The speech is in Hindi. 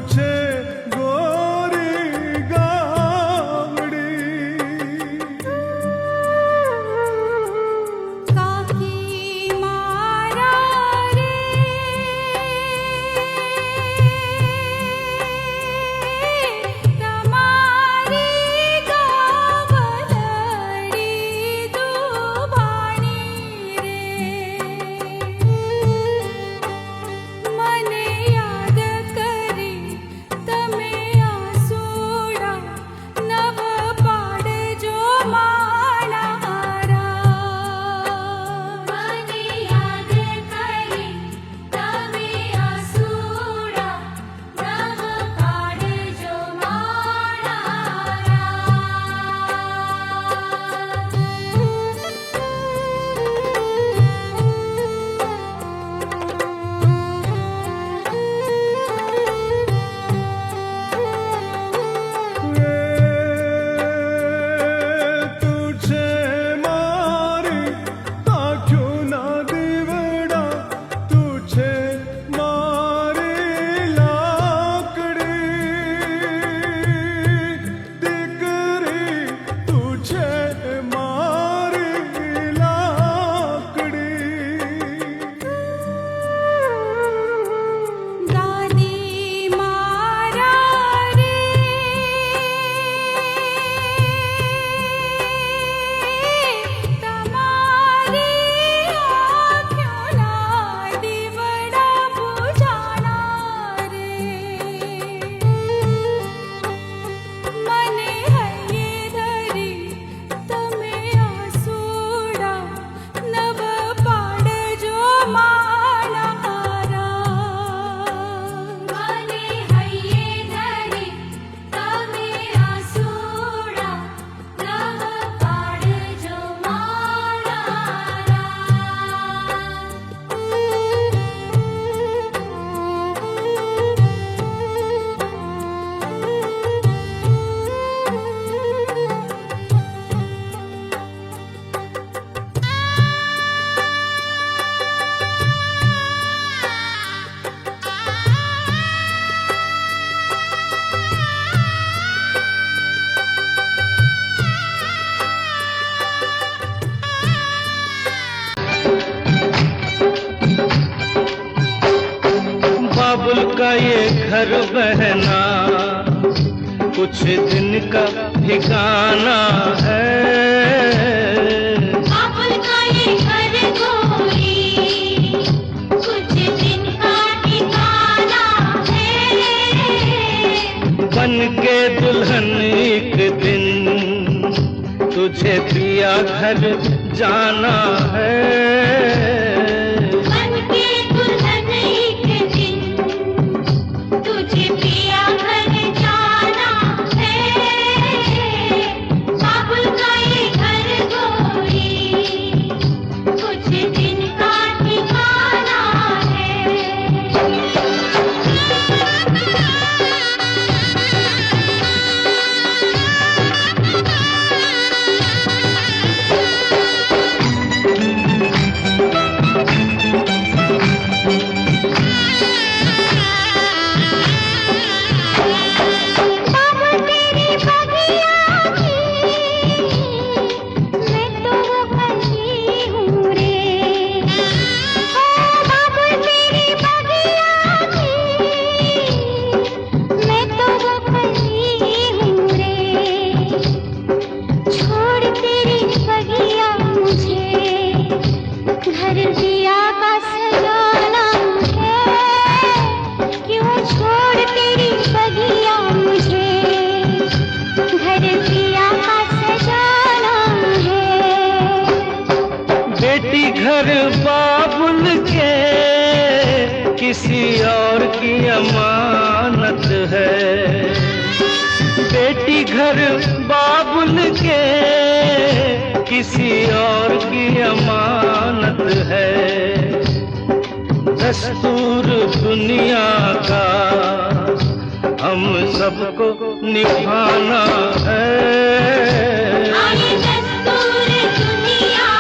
पूछे गोरी गावड़ी काकी मारा रे तमारी गावलड़ी दुभाणी रे મને યાદ કરી તમે આસુડા નવ પાડજો માળારા મને યાદ કરી તમે આસુડા નવ પાડજો तुझे मारी आँखों ना दीवड़ा तुझे मारी लाकड़ी दिकरी तुझे मारी लाकड़ी દાદી મારા રે તમારી આંખોના દીવડા બુજાણા રે મને હૈયે ધરી તમે આસુડા નવ પાડજો માળારા મને હૈયે ધરી તમે આસુડા નવ પાડજો बाबुल का ये घर बहना कुछ दिन का ठिकाना है। बाबुल का ये घर गोरी कुछ दिन का ठिकाना है। बन के दुल्हन एक दिन तुझे पिया घर जाना है। बन के दुल्हन एक दिन तुझे पिया घर जाना है। बाबुल का ये घर गोरी कुछ दिन का ठिकाना बाबुल तेरी बगिया की मैं तो वो कली हूँ रे। ओ बाबुल तेरी बगिया की मैं तो वो कली हूँ रे। छोड़ तेरी बगिया मुझे घर दिया का सजाना है। क्यों छोड़ तेरी बगिया मुझे घर दिया का सजाना है। बेटी घर बाबुल के किसी और की अमानत है। बेटी घर बाबुल के किसी और की अमानत है। दस्तूर दुनिया का हम सबको निभाना है। आए दस्तूर दुनिया